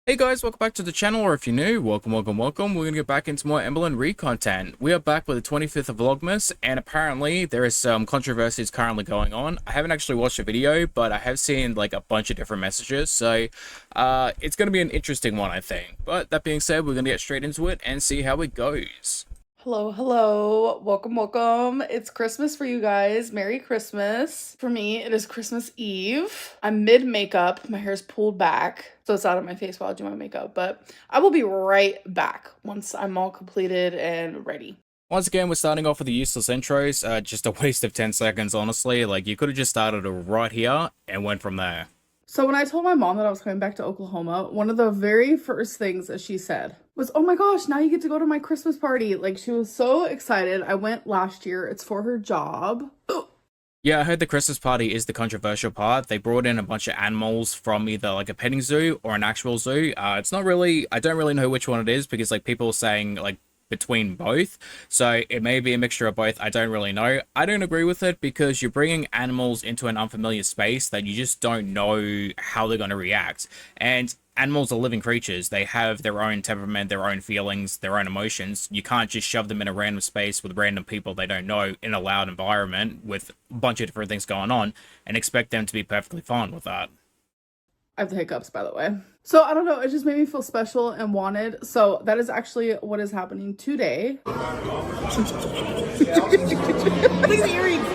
Hey guys, welcome back to the channel, or if you're new, welcome. We're gonna get back into more Amberlynn Reid content. We are back with the 25th of Vlogmas, and apparently there is some controversies currently going on. I haven't actually watched the video, but I have seen like a bunch of different messages, so it's gonna be an interesting one, I think. But that being said, we're gonna get straight into it and see how it goes. Hello, welcome. It's Christmas for you guys. Merry Christmas. For me, it is Christmas Eve. I'm mid makeup. My hair's pulled back, so it's out of my face while I do my makeup, but I will be right back once I'm all completed and ready. Once again, we're starting off with the useless intros. Just a waste of 10 seconds, honestly. Like, you could have just started right here and went from there. So when I told my mom that I was coming back to Oklahoma, one of the very first things that she said was, "Oh my gosh, now you get to go to my Christmas party." Like, she was so excited. I went last year. It's for her job. Yeah, I heard the Christmas party is the controversial part. They brought in a bunch of animals from either like a petting zoo or an actual zoo. It's not really, I don't really know which one it is because like people are saying like between both. So it may be a mixture of both. I don't really know. I don't agree with it because you're bringing animals into an unfamiliar space that you just don't know how they're going to react. And animals are living creatures. They have their own temperament, their own feelings, their own emotions. You can't just shove them in a random space with random people they don't know in a loud environment with a bunch of different things going on and expect them to be perfectly fine with that. I have the hiccups, by the way. So I don't know, it just made me feel special and wanted. So that is actually what is happening today. Look at the earrings.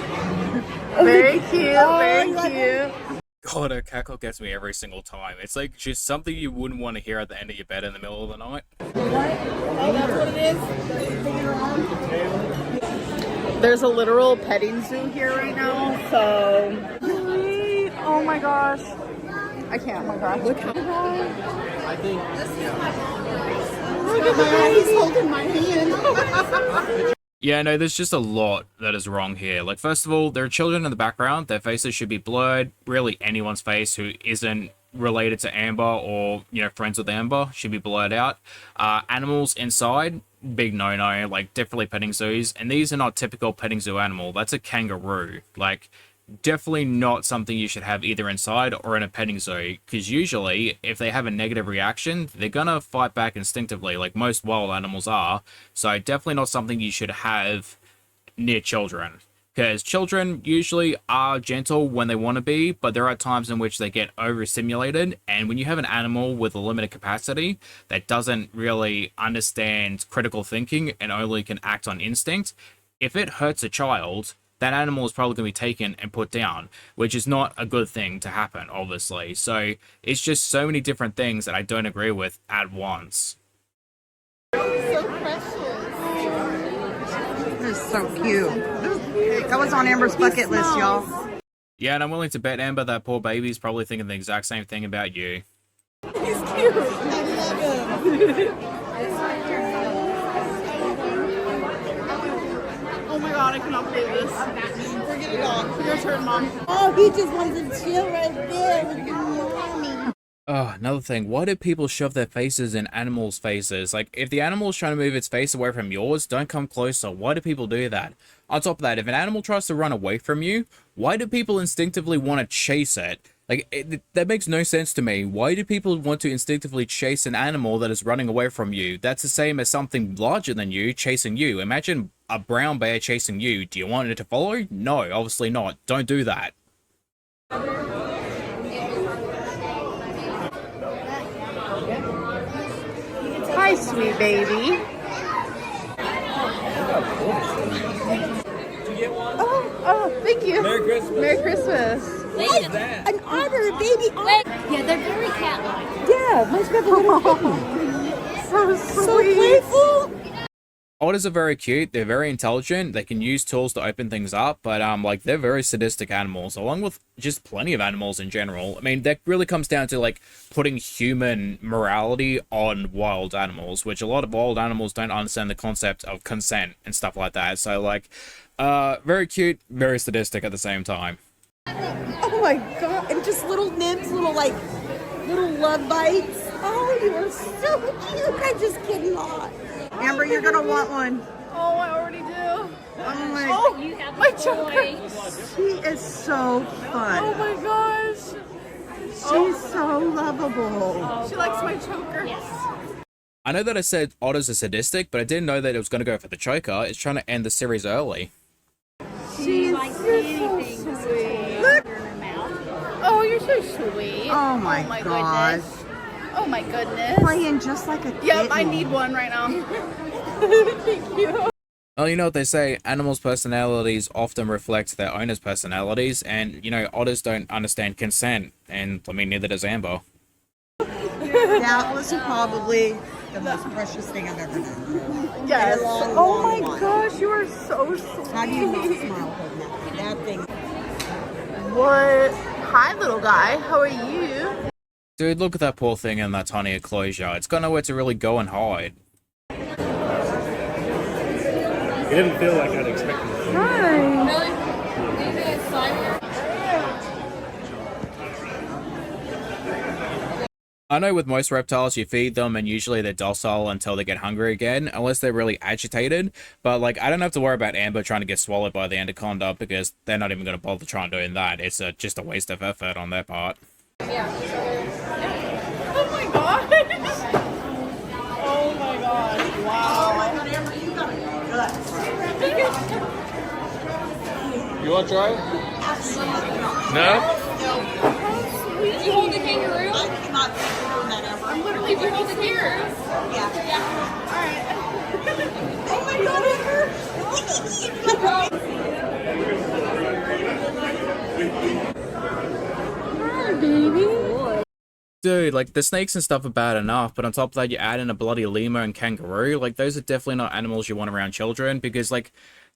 Very cute, very cute. God, her cackle gets me every single time. It's like just something you wouldn't want to hear at the end of your bed in the middle of the night. What? Oh, that's what it is? There's a literal petting zoo here right now, so... Oh my gosh. I can't, oh my gosh. Look how... I think... Look at the way he's holding my hand. Yeah, no, there's just a lot that is wrong here. Like, first of all, there are children in the background. Their faces should be blurred. Really, anyone's face who isn't related to Amber or, you know, friends with Amber should be blurred out. Animals inside, big no-no. Like, definitely petting zoos. And these are not typical petting zoo animal. That's a kangaroo. Like, definitely not something you should have either inside or in a petting zoo, because usually if they have a negative reaction, they're gonna fight back instinctively like most wild animals are. So definitely not something you should have near children, because children usually are gentle when they want to be, but there are times in which they get overstimulated, and when you have an animal with a limited capacity that doesn't really understand critical thinking and only can act on instinct, if it hurts a child, that animal is probably going to be taken and put down, which is not a good thing to happen, obviously. So it's just so many different things that I don't agree with at once. So precious. This is so cute. That was on Amber's bucket list, y'all. Yeah, and I'm willing to bet, Amber, that poor baby's probably thinking the exact same thing about you. He's cute. I love him. Oh my god, I cannot believe this. Forget it all. Your turn, Mom. Oh, he just wants to chill right there with mommy. Oh, another thing, why do people shove their faces in animals' faces? Like, if the animal's trying to move its face away from yours, don't come closer. Why do people do that? On top of that, if an animal tries to run away from you, why do people instinctively want to chase it? Like, that makes no sense to me. Why do people want to instinctively chase an animal that is running away from you? That's the same as something larger than you chasing you. Imagine a brown bear chasing you. Do you want it to follow? No, obviously not. Don't do that. Hi, sweet baby. Oh, thank you. Merry Christmas. Merry Christmas. What is that? An otter, baby. Yeah, they're very cat-like. Yeah, much better than So so sweet. playful. Otters are very cute. They're very intelligent. They can use tools to open things up, but like they're very sadistic animals, along with just plenty of animals in general. I mean, that really comes down to like putting human morality on wild animals, which a lot of wild animals don't understand the concept of consent and stuff like that. So like, very cute, very sadistic at the same time. Oh my god. And just little nibs, little love bites. Oh, you are so cute. I just cannot. Amber, you're gonna want one. Oh, I already do. Oh my, Oh, You have my the choker. toy. she is so fun. Oh my gosh. She's so lovable. She likes my choker. Yes. I know that I said otters are sadistic, but I didn't know that it was going to go for the choker. It's trying to end the series early. She likes anything to sweet. Look. In her mouth. Oh, you're so sweet. Oh my gosh. Goodness. Oh my goodness. Playing just like a kitten. Yep, I need one right now. Thank you. Well, you know what they say, animals' personalities often reflect their owners' personalities, and, you know, otters don't understand consent, and, I mean, neither does Amber. That was probably the most precious thing I've ever done. Yes. In a long, Oh long my while. gosh, you are so sweet. How do you not smile from that? That thing. What? Hi, little guy. How are you? Dude, look at that poor thing in that tiny enclosure. It's got nowhere to really go and hide. It didn't feel like I'd expected it. I know with most reptiles you feed them and usually they're docile until they get hungry again, unless they're really agitated, but like I don't have to worry about Amber trying to get swallowed by the anaconda because they're not even going to bother trying doing that. It's just a waste of effort on their part. Oh my gosh. Oh my gosh. Wow. Oh my God, Amber, you got it. You want to try it? Absolutely not. No? Did you hold the kangaroo? I cannot do that, Amber. I'm literally hold the kangaroo. Yeah. Alright. Oh my God, Amber. Hi, baby. Dude, like, the snakes and stuff are bad enough, but on top of that, you add in a bloody lemur and kangaroo. Like, those are definitely not animals you want around children, because, like,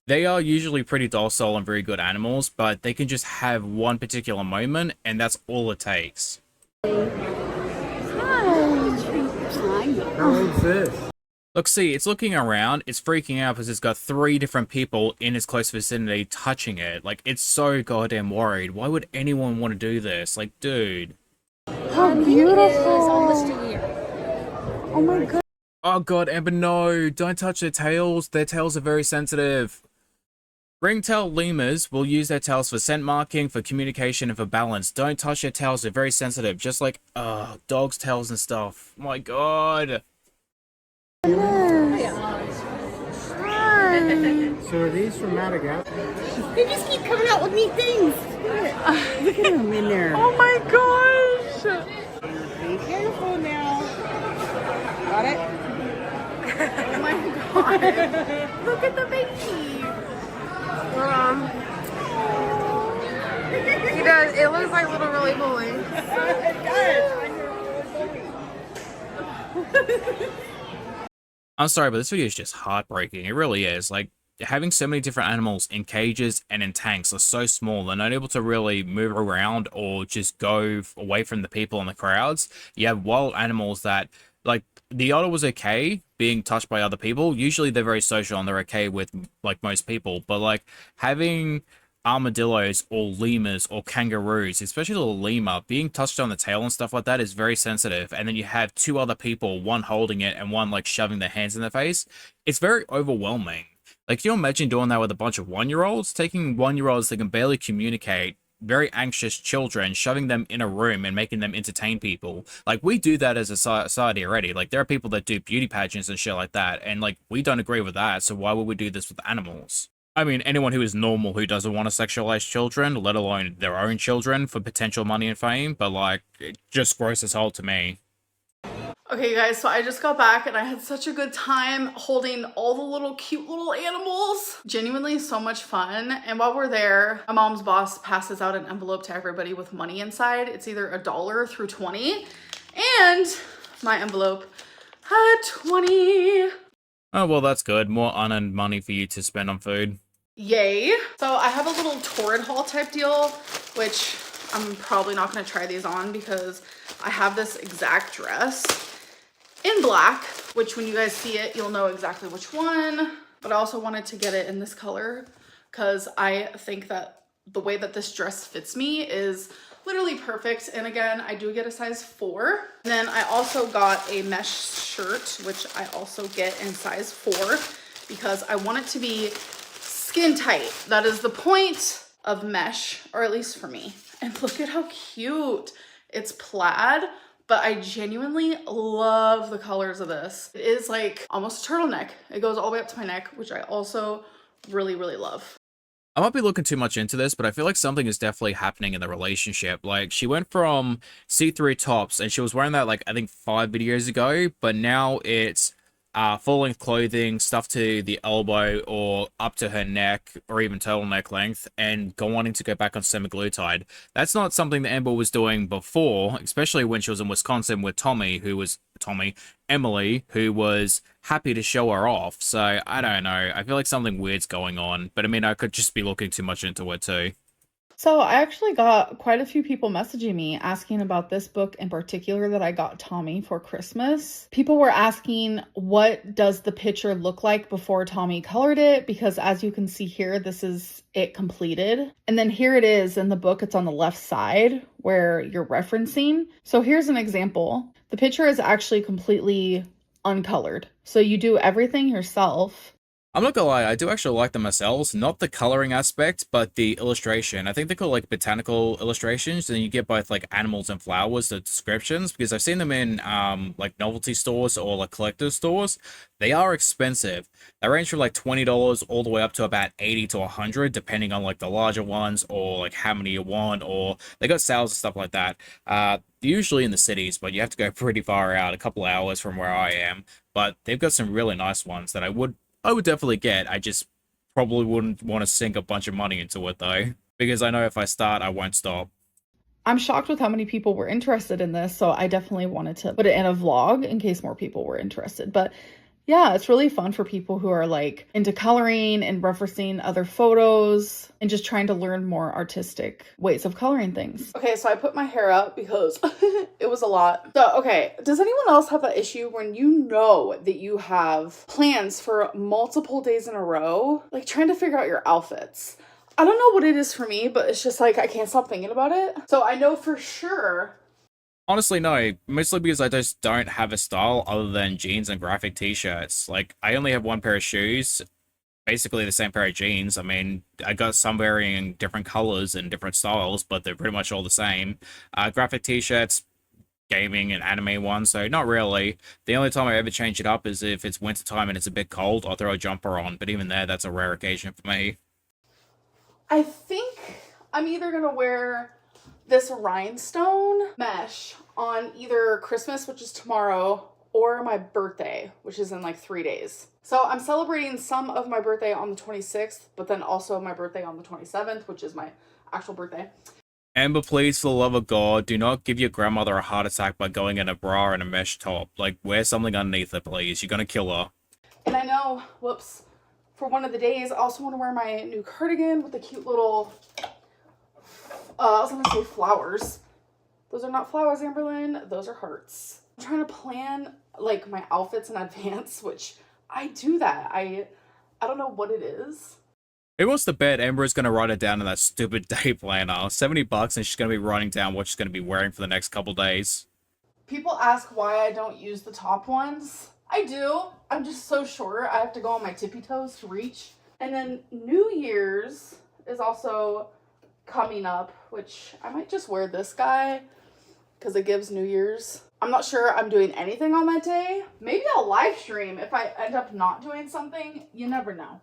they are usually pretty docile and very good animals, but they can just have one particular moment, and that's all it takes. How old's this? Look, see, it's looking around, it's freaking out because it's got 3 different people in its close vicinity touching it. Like, it's so goddamn worried. Why would anyone want to do this? Like, dude. How beautiful. It's almost a year. Oh my god. Oh god, Amber, no! Don't touch their tails. Their tails are very sensitive. Ringtail lemurs will use their tails for scent marking, for communication, and for balance. Don't touch their tails. They're very sensitive. Just like, dogs' tails and stuff. My god. So are these from Madagascar? They just keep coming out with neat things. Look at them in there. Oh my gosh. Be careful now. Got it? Oh my god. Look at the baby. He does. It looks like little Roly Poly. It does. I'm sorry, but this video is just heartbreaking. It really is. Like, having so many different animals in cages and in tanks are so small, they're not able to really move around or just go away from the people and the crowds. You have wild animals that, like, the otter was okay being touched by other people. Usually they're very social and they're okay with, like, most people. But, like, having armadillos or lemurs or kangaroos, especially the lemur, being touched on the tail and stuff like that is very sensitive. And then you have 2 other people, one holding it and one, like, shoving their hands in their face. It's very overwhelming. Like, can you imagine doing that with a bunch of 1-year-olds? Taking 1-year-olds that can barely communicate, very anxious children, shoving them in a room and making them entertain people. Like, we do that as a society already. Like, there are people that do beauty pageants and shit like that. And, like, we don't agree with that. So why would we do this with animals? I mean, anyone who is normal who doesn't want to sexualize children, let alone their own children for potential money and fame. But, like, it just gross as hell to me. Okay, you guys, so I just got back and I had such a good time holding all the little cute little animals. Genuinely so much fun. And while we're there, my mom's boss passes out an envelope to everybody with money inside. It's either $1 through 20. And my envelope had 20. Oh, well, that's good. More unearned money for you to spend on food. Yay. So I have a little torrid haul type deal, which I'm probably not going to try these on because I have this exact dress in black, which when you guys see it, you'll know exactly which one. But I also wanted to get it in this color because I think that the way that this dress fits me is literally perfect. And again, I do get a size 4. And then I also got a mesh shirt, which I also get in size 4 because I want it to be skin tight. That is the point of mesh, or at least for me. And look at how cute. It's plaid, but I genuinely love the colors of this. It is like almost a turtleneck. It goes all the way up to my neck, which I also really, really love. I might be looking too much into this, but I feel like something is definitely happening in the relationship. Like, she went from see-through tops, and she was wearing that, like, I think 5 videos ago, but now it's full-length clothing, stuff to the elbow or up to her neck, or even turtleneck length, and wanting to go back on semaglutide. That's not something that Amber was doing before, especially when she was in Wisconsin with Emily, who was happy to show her off. So, I don't know. I feel like something weird's going on, but I mean, I could just be looking too much into it too. So I actually got quite a few people messaging me asking about this book in particular that I got Tommy for Christmas. People were asking, what does the picture look like before Tommy colored it? Because as you can see here, this is it completed. And then here it is in the book. It's on the left side where you're referencing. So here's an example. The picture is actually completely uncolored. So you do everything yourself. I'm not gonna lie, I do actually like them myself. Not the coloring aspect, but the illustration. I think they're called like botanical illustrations, and you get both like animals and flowers, the descriptions, because I've seen them in like novelty stores or like collector stores. They are expensive. They range from like $20 all the way up to about 80 to 100, depending on like the larger ones or like how many you want, or they got sales and stuff like that. Usually in the cities, but you have to go pretty far out, a couple hours from where I am. But they've got some really nice ones that I would definitely get. I just probably wouldn't want to sink a bunch of money into it though, because I know if I start, I won't stop. I'm shocked with how many people were interested in this, so I definitely wanted to put it in a vlog in case more people were interested. But yeah, it's really fun for people who are like into coloring and referencing other photos and just trying to learn more artistic ways of coloring things. Okay, so I put my hair up because it was a lot. So, okay, does anyone else have that issue when you know that you have plans for multiple days in a row, like trying to figure out your outfits? I don't know what it is for me, but it's just like I can't stop thinking about it. So I know for sure. Honestly, no. Mostly because I just don't have a style other than jeans and graphic t-shirts. Like, I only have one pair of shoes, basically the same pair of jeans. I mean, I got some varying different colors and different styles, but they're pretty much all the same. Graphic t-shirts, gaming and anime ones, so not really. The only time I ever change it up is if it's wintertime and it's a bit cold, I'll throw a jumper on, but even there, that's a rare occasion for me. I think I'm either gonna wear this rhinestone mesh on either Christmas, which is tomorrow, or my birthday, which is in like 3 days. So I'm celebrating some of my birthday on the 26th, but then also my birthday on the 27th, which is my actual birthday. Amber, please, for the love of God, do not give your grandmother a heart attack by going in a bra and a mesh top. Like, wear something underneath it, please. You're gonna kill her. And I know, whoops, for one of the days, I also want to wear my new cardigan with the cute little, I was gonna say flowers. Those are not flowers, Amberlynn. Those are hearts. I'm trying to plan like my outfits in advance, which I do that. I don't know what it is. Who wants to bet Amber is going to write it down in that stupid day planner? $70 and she's going to be writing down what she's going to be wearing for the next couple days. People ask why I don't use the top ones. I do. I'm just so short. I have to go on my tippy toes to reach. And then New Year's is also coming up, which I might just wear this guy because it gives New Year's. I'm not sure I'm doing anything on that day. Maybe I'll live stream if I end up not doing something. You never know.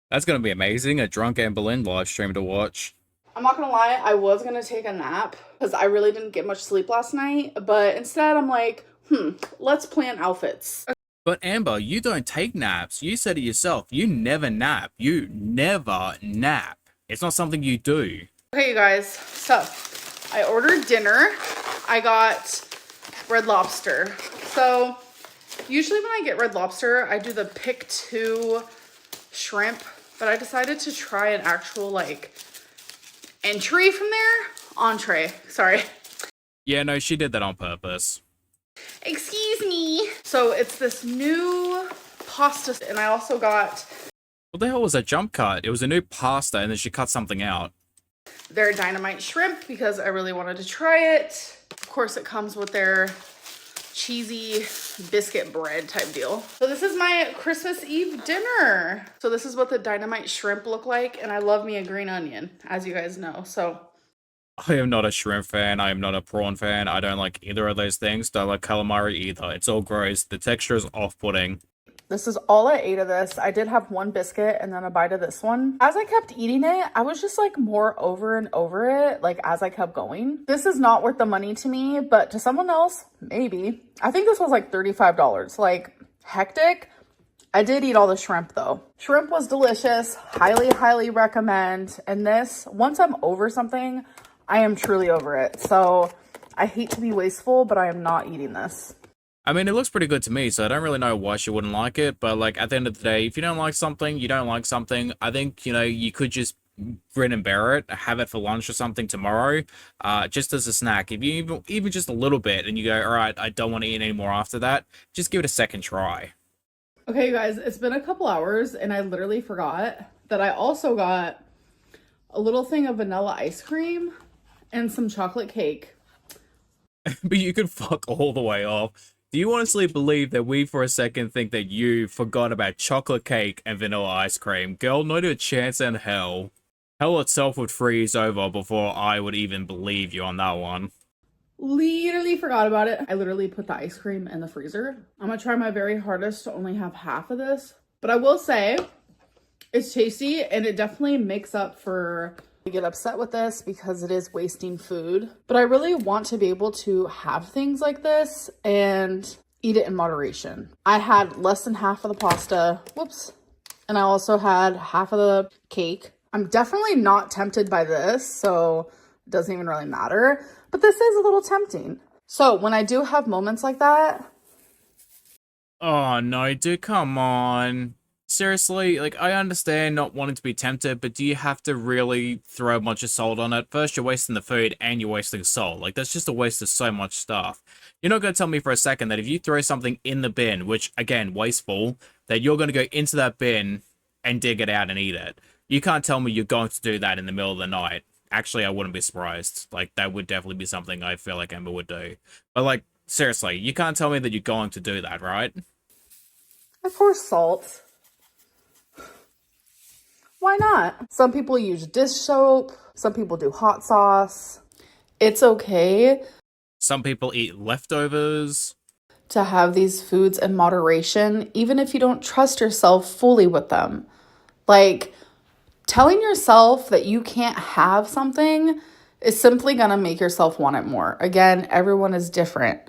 That's going to be amazing. A drunk Amberlynn live stream to watch. I'm not going to lie. I was going to take a nap because I really didn't get much sleep last night. But instead, I'm like, let's plan outfits. But Amber, you don't take naps. You said it yourself. You never nap. You never nap. It's not something you do. Okay, you guys. So, I ordered dinner. I got Red Lobster. So, usually when I get Red Lobster, I do the pick 2 shrimp. But I decided to try an actual, like, entry from there. Entree. Sorry. Yeah, no, she did that on purpose. Excuse me. So, it's this new pasta. And I also got... What the hell was that jump cut? It was a new pasta and then she cut something out. Their dynamite shrimp because I really wanted to try it. Of course, it comes with their cheesy biscuit bread type deal. So this is my Christmas Eve dinner. So this is what the dynamite shrimp look like. And I love me a green onion, as you guys know. So I am not a shrimp fan. I am not a prawn fan. I don't like either of those things. Don't like calamari either. It's all gross. The texture is off-putting. This is all I ate of this. I did have one biscuit and then a bite of this one. As I kept eating it, I was just like more over and over it, like as I kept going. This is not worth the money to me, but to someone else, maybe. I think this was like $35. Like, hectic. I did eat all the shrimp though. Shrimp was delicious. Highly, highly recommend. And this, once I'm over something, I am truly over it. So I hate to be wasteful, but I am not eating this. I mean, it looks pretty good to me, so I don't really know why she wouldn't like it. But, like, at the end of the day, if you don't like something, you don't like something. I think, you know, you could just grin and bear it, have it for lunch or something tomorrow, just as a snack. If you even just a little bit and you go, all right, I don't want to eat anymore after that, just give it a second try. Okay, you guys, it's been a couple hours and I literally forgot that I also got a little thing of vanilla ice cream and some chocolate cake. But you can fuck all the way off. Do you honestly believe that we for a second think that you forgot about chocolate cake and vanilla ice cream? Girl, not a chance in hell. Hell itself would freeze over before I would even believe you on that one. Literally forgot about it. I literally put the ice cream in the freezer. I'm gonna try my very hardest to only have half of this. But I will say, it's tasty and it definitely makes up for... I get upset with this because it is wasting food, but I really want to be able to have things like this and eat it in moderation. I had less than half of the pasta, whoops, and I also had half of the cake. I'm definitely not tempted by this, so it doesn't even really matter, but this is a little tempting. So when I do have moments like that... Oh no, dude, come on. Seriously, like, I understand not wanting to be tempted, but do you have to really throw a bunch of salt on it? First, you're wasting the food, and you're wasting salt. Like, that's just a waste of so much stuff. You're not going to tell me for a second that if you throw something in the bin, which, again, wasteful, that you're going to go into that bin and dig it out and eat it. You can't tell me you're going to do that in the middle of the night. Actually, I wouldn't be surprised. Like, that would definitely be something I feel like Amber would do. But, like, seriously, you can't tell me that you're going to do that, right? Of course, salt. Why not? Some people use dish soap. Some people do hot sauce. It's okay. Some people eat leftovers. To have these foods in moderation, even if you don't trust yourself fully with them. Like, telling yourself that you can't have something is simply gonna make yourself want it more. Again, everyone is different.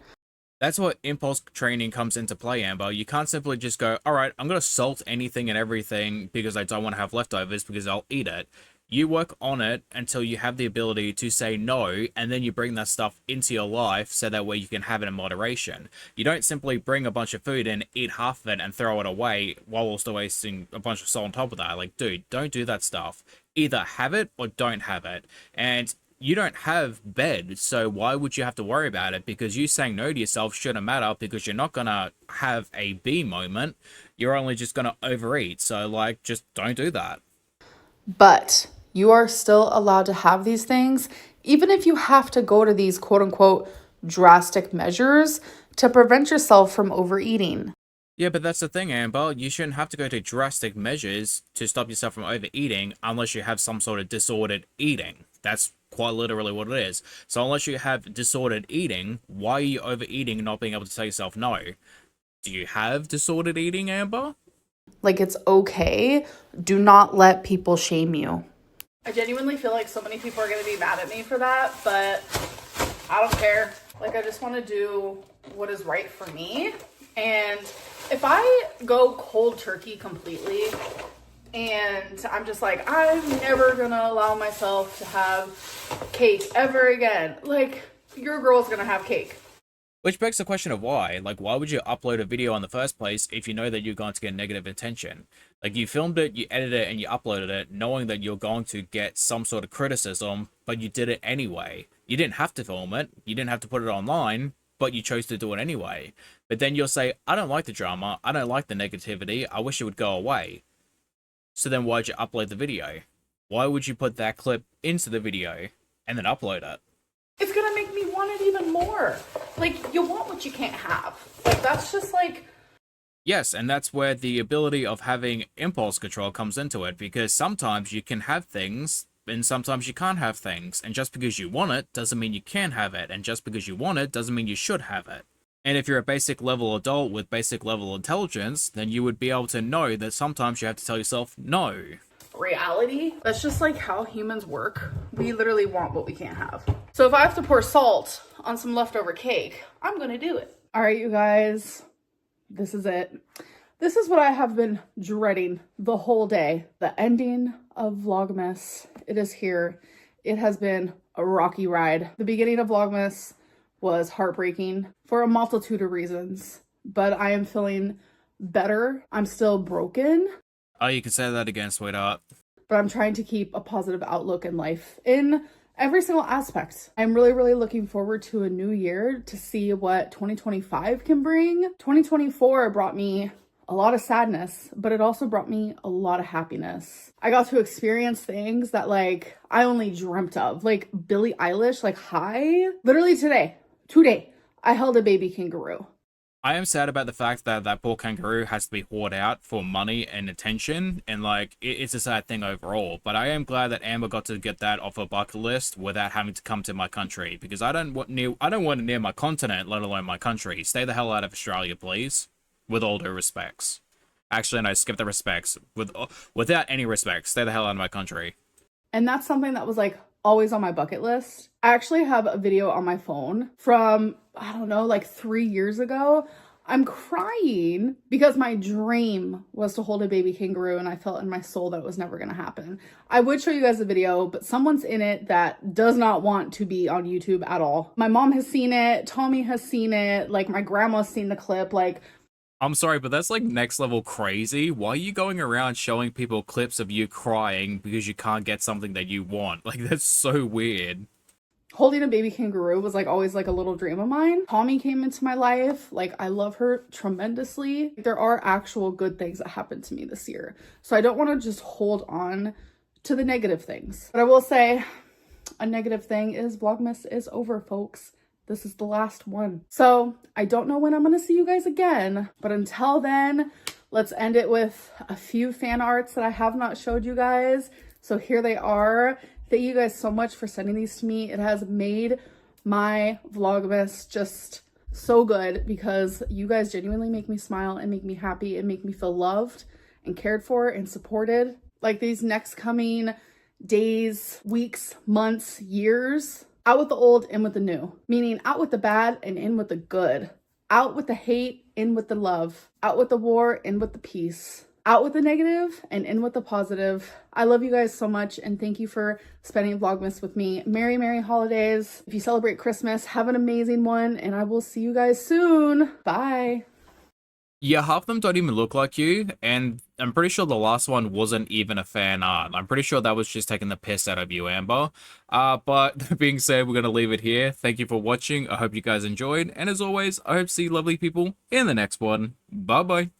That's what impulse training comes into play, Amber. You can't simply just go, all right, I'm going to salt anything and everything because I don't want to have leftovers because I'll eat it. You work on it until you have the ability to say no, and then you bring that stuff into your life so that way you can have it in moderation. You don't simply bring a bunch of food and eat half of it and throw it away while also wasting a bunch of salt on top of that. Like, dude, don't do that stuff. Either have it or don't have it. And you don't have bed, so why would you have to worry about it? Because you saying no to yourself shouldn't matter because you're not gonna have a B moment. You're only just gonna overeat. So, like, just don't do that. But you are still allowed to have these things, even if you have to go to these quote unquote drastic measures to prevent yourself from overeating. Yeah, but that's the thing, Amber. You shouldn't have to go to drastic measures to stop yourself from overeating unless you have some sort of disordered eating. That's quite literally what it is. So unless you have disordered eating, why are you overeating and not being able to tell yourself no? Do you have disordered eating, Amber? Like, it's okay. Do not let people shame you. I genuinely feel like so many people are going to be mad at me for that, but I don't care. Like, I just want to do what is right for me. And if I go cold turkey completely and I'm just like, I'm never going to allow myself to have cake ever again. Like, your girl's going to have cake. Which begs the question of why. Like, why would you upload a video in the first place if you know that you're going to get negative attention? Like, you filmed it, you edited it, and you uploaded it, knowing that you're going to get some sort of criticism, but you did it anyway. You didn't have to film it, you didn't have to put it online, but you chose to do it anyway. But then you'll say, I don't like the drama, I don't like the negativity, I wish it would go away. So then why'd you upload the video? Why would you put that clip into the video and then upload it? It's gonna make me want it even more. Like, you want what you can't have. Like, that's just like... Yes, and that's where the ability of having impulse control comes into it, because sometimes you can have things And sometimes you can't have things, and just because you want it doesn't mean you can have it, and just because you want it doesn't mean you should have it. And if you're a basic level adult with basic level intelligence, then you would be able to know that sometimes you have to tell yourself no. Reality. That's just like how humans work. We literally want what we can't have. So if I have to pour salt on some leftover cake, I'm gonna do it. All right, you guys, this is it. This is what I have been dreading the whole day. The ending of Vlogmas. It is here. It has been a rocky ride. The beginning of Vlogmas was heartbreaking for a multitude of reasons, but I am feeling better. I'm still broken. Oh, you can say that again, sweetheart. But I'm trying to keep a positive outlook in life in every single aspect. I'm really, really looking forward to a new year to see what 2025 can bring. 2024 brought me a lot of sadness, but it also brought me a lot of happiness. I got to experience things that like I only dreamt of, like Billie Eilish, like hi. Literally today, I held a baby kangaroo. I am sad about the fact that that poor kangaroo has to be hoarded out for money and attention, and like it's a sad thing overall. But I am glad that Amber got to get that off her bucket list without having to come to my country, because I don't want it near my continent, let alone my country. Stay the hell out of Australia, please. With all due respects. Actually, no, skip the respects. Without any respect, stay the hell out of my country. And that's something that was like always on my bucket list. I actually have a video on my phone from, I don't know, like 3 years ago. I'm crying because my dream was to hold a baby kangaroo and I felt in my soul that it was never going to happen. I would show you guys a video, but someone's in it that does not want to be on YouTube at all. My mom has seen it. Tommy has seen it. Like my grandma's seen the clip. Like, I'm sorry, but that's like next level crazy. Why are you going around showing people clips of you crying because you can't get something that you want? Like, that's so weird. Holding a baby kangaroo was like always like a little dream of mine. Tommy came into my life. Like I love her tremendously. There are actual good things that happened to me this year. So I don't want to just hold on to the negative things. But I will say a negative thing is Vlogmas is over, folks. This is the last one. So I don't know when I'm going to see you guys again, but until then, let's end it with a few fan arts that I have not showed you guys. So here they are. Thank you guys so much for sending these to me. It has made my Vlogmas just so good because you guys genuinely make me smile and make me happy and make me feel loved and cared for and supported. Like these next coming days, weeks, months, years, out with the old, in with the new. Meaning out with the bad and in with the good. Out with the hate, in with the love. Out with the war, in with the peace. Out with the negative and in with the positive. I love you guys so much and thank you for spending Vlogmas with me. Merry, Merry holidays. If you celebrate Christmas, have an amazing one and I will see you guys soon. Bye. Yeah, half of them don't even look like you, and I'm pretty sure the last one wasn't even a fan art. I'm pretty sure that was just taking the piss out of you, Amber. But that being said, we're going to leave it here. Thank you for watching. I hope you guys enjoyed, and as always, I hope to see lovely people in the next one. Bye-bye.